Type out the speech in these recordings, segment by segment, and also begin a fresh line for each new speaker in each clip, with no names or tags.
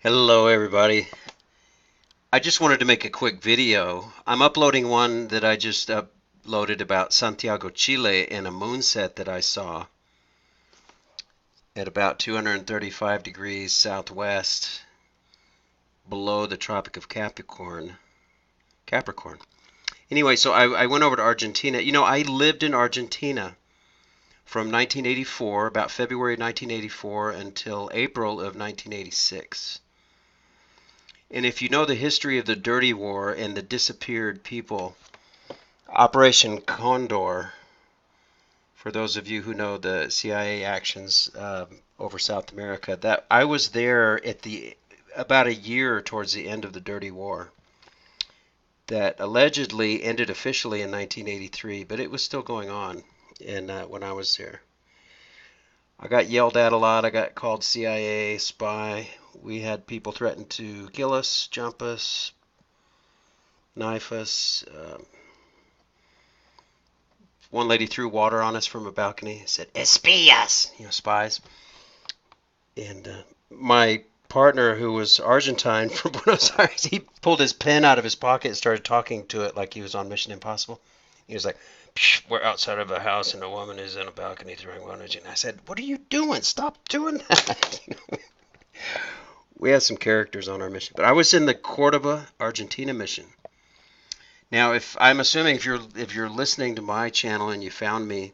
Hello, everybody. I just wanted to make a quick video. I'm uploading one that I just uploaded about Santiago, Chile, in a moonset that I saw at about 235 degrees southwest below the Tropic of Capricorn. Capricorn. Anyway, so I went over to Argentina. I lived in Argentina from 1984, about February 1984, until April of 1986. And if you know the history of the Dirty War and the disappeared people, Operation Condor, for those of you who know the CIA actions over South America, that I was there at the about a year towards the end of the Dirty War that allegedly ended officially in 1983, but it was still going on when I was there. I got yelled at a lot. I got called CIA spy. We had people threaten to kill us, jump us, knife us. One lady threw water on us from a balcony. Said "espías," spies. And my partner, who was Argentine from Buenos Aires, he pulled his pen out of his pocket and started talking to it like he was on Mission Impossible. He was like, "We're outside of a house and a woman is in a balcony throwing water." And I said, "What are you doing? Stop doing that." We had some characters on our mission, but I was in the Córdoba, Argentina mission. Now, if I'm assuming if you're listening to my channel and you found me,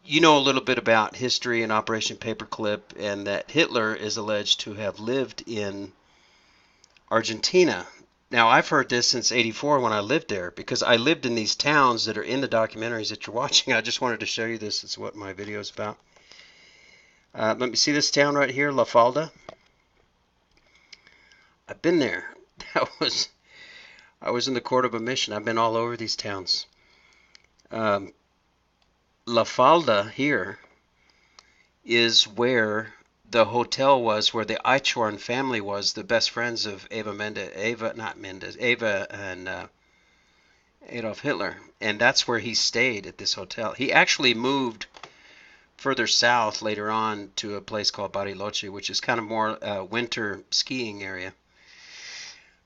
you know a little bit about history and Operation Paperclip, and that Hitler is alleged to have lived in Argentina. Now, I've heard this since '84 when I lived there, because I lived in these towns that are in the documentaries that you're watching. I just wanted to show you this. It's what my video is about. Let me see this town right here, La Falda. I've been there. I was in the Cordoba mission. I've been all over these towns. La Falda here is where the hotel was, where the Eichhorn family was, the best friends of Eva and Adolf Hitler. And that's where he stayed, at this hotel. He actually moved further south later on to a place called Bariloche, which is kind of more winter skiing area.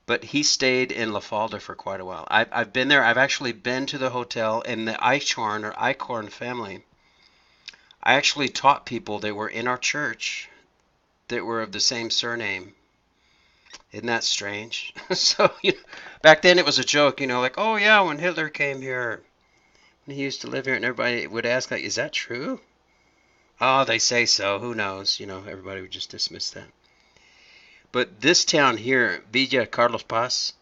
But he stayed in La Falda for quite a while. I've been there. I've actually been to the hotel, and the Eichhorn family. I actually taught people that were in our church that were of the same surname. Isn't that strange? So, back then it was a joke, like, oh yeah, when Hitler came here, he used to live here, and everybody would ask, like, is that true? Oh, they say so. Who knows? Everybody would just dismiss that. But this town here, Villa Carlos Paz,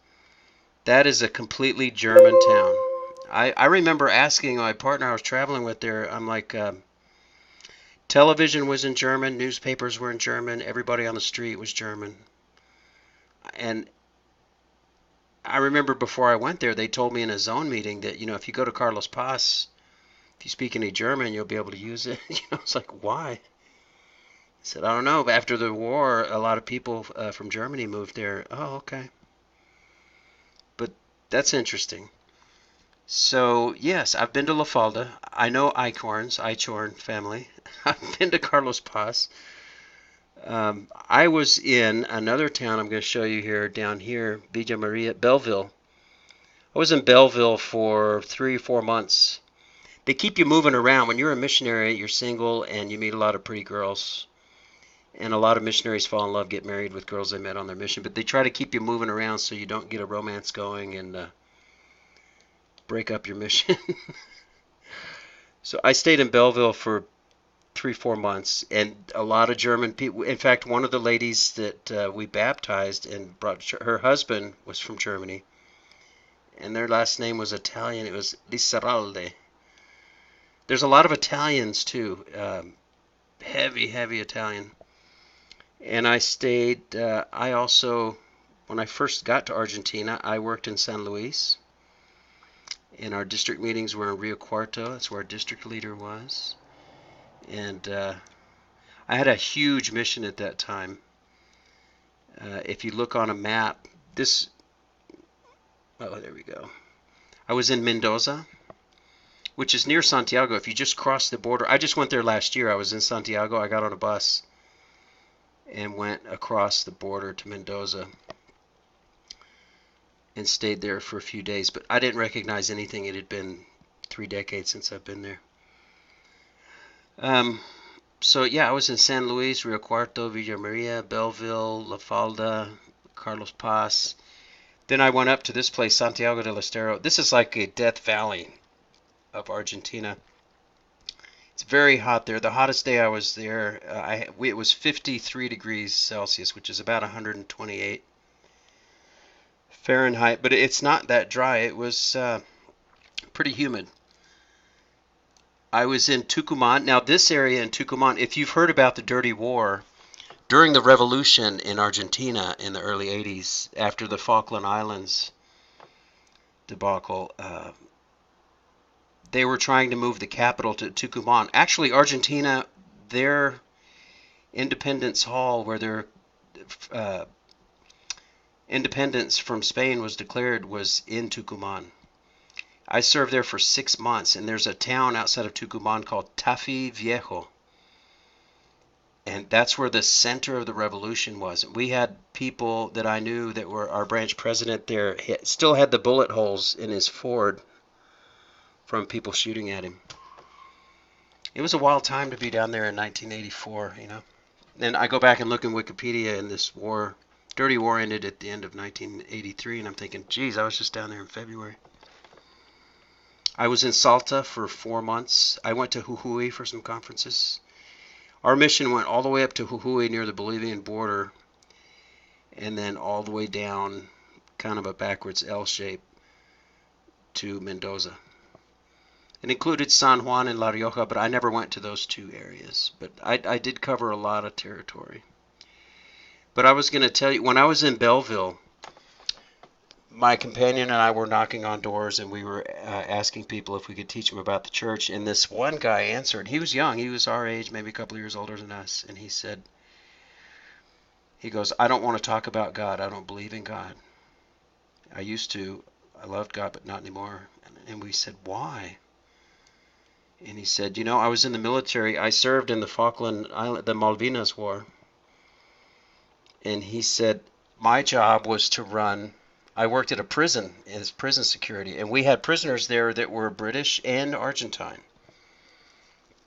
that is a completely German town. I remember asking my partner I was traveling with there, I'm like, television was in German, newspapers were in German, everybody on the street was German. And I remember before I went there, they told me in a zone meeting that, if you go to Carlos Paz, if you speak any German, you'll be able to use it. It's like, why? I said, I don't know. But after the war, a lot of people from Germany moved there. Oh, okay. But that's interesting. So, yes, I've been to La Falda. I know Eichhorn family. I've been to Carlos Paz. I was in another town I'm going to show you here, down here, Villa Maria, Belleville. I was in Belleville for 3 or 4 months. They keep you moving around. When you're a missionary, you're single, and you meet a lot of pretty girls. And a lot of missionaries fall in love, get married with girls they met on their mission. But they try to keep you moving around so you don't get a romance going and break up your mission. So I stayed in Belleville for 3 or 4 months, and a lot of German people. In fact, one of the ladies that we baptized and brought, her husband was from Germany, and their last name was Italian. It was Lisaralde. There's a lot of Italians too, heavy Italian. And I stayed, I also, when I first got to Argentina, I worked in San Luis. And our district meetings were in Rio Cuarto. That's where our district leader was. And I had a huge mission at that time. If you look on a map, oh, there we go. I was in Mendoza, which is near Santiago. If you just cross the border, I just went there last year. I was in Santiago. I got on a bus. and went across the border to Mendoza and stayed there for a few days. But I didn't recognize anything. It had been 3 decades since I've been there. Um, so yeah, I was in San Luis, Rio Cuarto, Villa Maria, Belleville, La Falda, Carlos Paz. Then I went up to this place, Santiago del Estero. This is like a Death Valley of Argentina. It's very hot there. The hottest day I was there, it was 53 degrees Celsius, which is about 128 Fahrenheit. But it's not that dry. It was pretty humid. I was in Tucuman. Now, this area in Tucuman, if you've heard about the Dirty War, during the revolution in Argentina in the early 80s, after the Falkland Islands debacle, they were trying to move the capital to Tucuman. Actually, Argentina, their Independence Hall, where their independence from Spain was declared, was in Tucuman. I served there for 6 months, and there's a town outside of Tucuman called Tafi, Viejo. And that's where the center of the revolution was. We had people that I knew that were our branch president there, still had the bullet holes in his Ford from people shooting at him. It was a wild time to be down there in 1984, you know. Then I go back and look in Wikipedia, and this war, Dirty War, ended at the end of 1983, and I'm thinking, geez, I was just down there in February. I was in Salta for 4 months. I went to Jujuy for some conferences. Our mission went all the way up to Jujuy near the Bolivian border, and then all the way down, kind of a backwards L shape, to Mendoza. It included San Juan and La Rioja, but I never went to those two areas. But I did cover a lot of territory. But I was going to tell you, when I was in Belleville, my companion and I were knocking on doors, and we were asking people if we could teach them about the church. And this one guy answered. He was young. He was our age, maybe a couple of years older than us. And he said, he goes, I don't want to talk about God. I don't believe in God. I used to. I loved God, but not anymore. And we said, why? And he said, you know, I was in the military. I served in the Falkland Island, the Malvinas War. And he said, my job was to run. I worked at a prison as prison security, and we had prisoners there that were British and Argentine.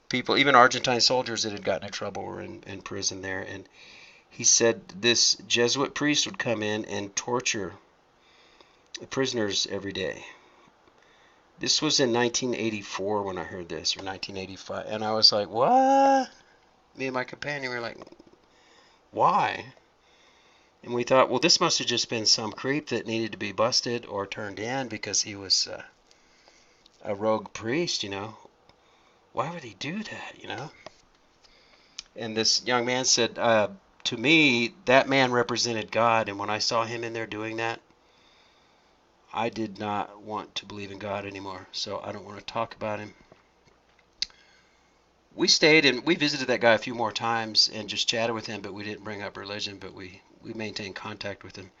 People, even Argentine soldiers that had gotten in trouble were in prison there. And he said this Jesuit priest would come in and torture the prisoners every day. This was in 1984 when I heard this, or 1985, and I was like, what? Me and my companion were like, why? And we thought, well, this must have just been some creep that needed to be busted or turned in because he was a rogue priest, you know. Why would he do that, you know? And this young man said, to me, that man represented God, and when I saw him in there doing that, I did not want to believe in God anymore, so I don't want to talk about him. We stayed and we visited that guy a few more times and just chatted with him, but we didn't bring up religion, but we maintained contact with him.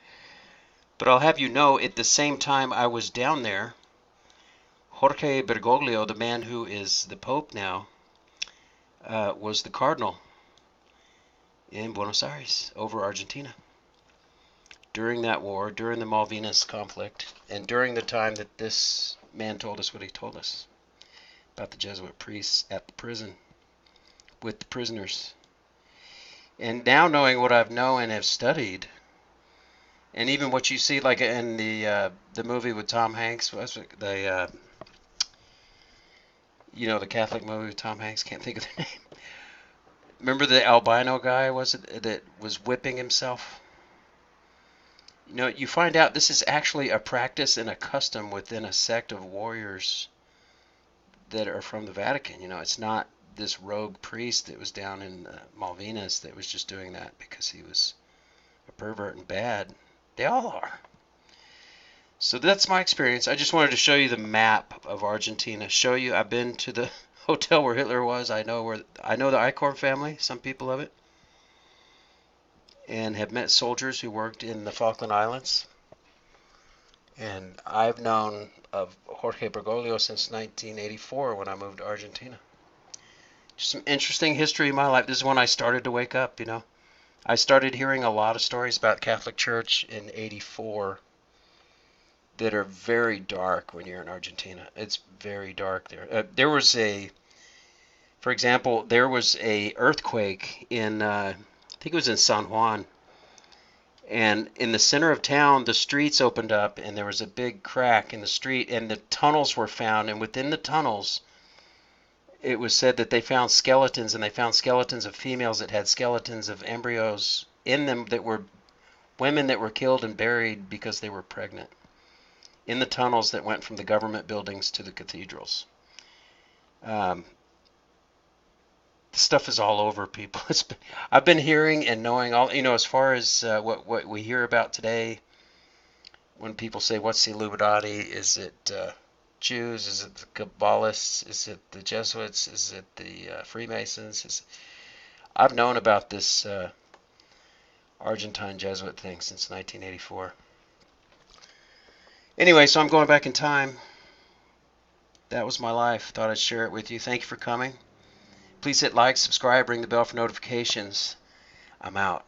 But I'll have you know, at the same time I was down there, Jorge Bergoglio, the man who is the Pope now, was the Cardinal in Buenos Aires over Argentina. During that war, during the Malvinas conflict, and during the time that this man told us what he told us about the Jesuit priests at the prison with the prisoners. And now knowing what I've known and have studied, and even what you see like in the movie with Tom Hanks, the you know, the Catholic movie with Tom Hanks, can't think of the name. Remember the albino guy that was whipping himself? You know, you find out this is actually a practice and a custom within a sect of warriors that are from the Vatican. You know, it's not this rogue priest that was down in Malvinas that was just doing that because he was a pervert and bad. They all are. So that's my experience. I just wanted to show you the map of Argentina. Show you I've been to the hotel where Hitler was. I know the Eichhorn family, some people of it, and have met soldiers who worked in the Falkland Islands. And I've known of Jorge Bergoglio since 1984 when I moved to Argentina. Just some interesting history in my life. This is when I started to wake up, you know. I started hearing a lot of stories about Catholic Church in '84 that are very dark when you're in Argentina. It's very dark there. For example, there was a earthquake in, I think it was in San Juan, and in the center of town, the streets opened up, and there was a big crack in the street, and the tunnels were found, and within the tunnels, it was said that they found skeletons, and they found skeletons of females that had skeletons of embryos in them that were women that were killed and buried because they were pregnant in the tunnels that went from the government buildings to the cathedrals. Um, the stuff is all over, people. I've been hearing and knowing all, as far as what we hear about today. When people say, "What's the Illuminati?" Is it Jews? Is it the Kabbalists? Is it the Jesuits? Is it the Freemasons? I've known about this Argentine Jesuit thing since 1984. Anyway, so I'm going back in time. That was my life. Thought I'd share it with you. Thank you for coming. Please hit like, subscribe, ring the bell for notifications. I'm out.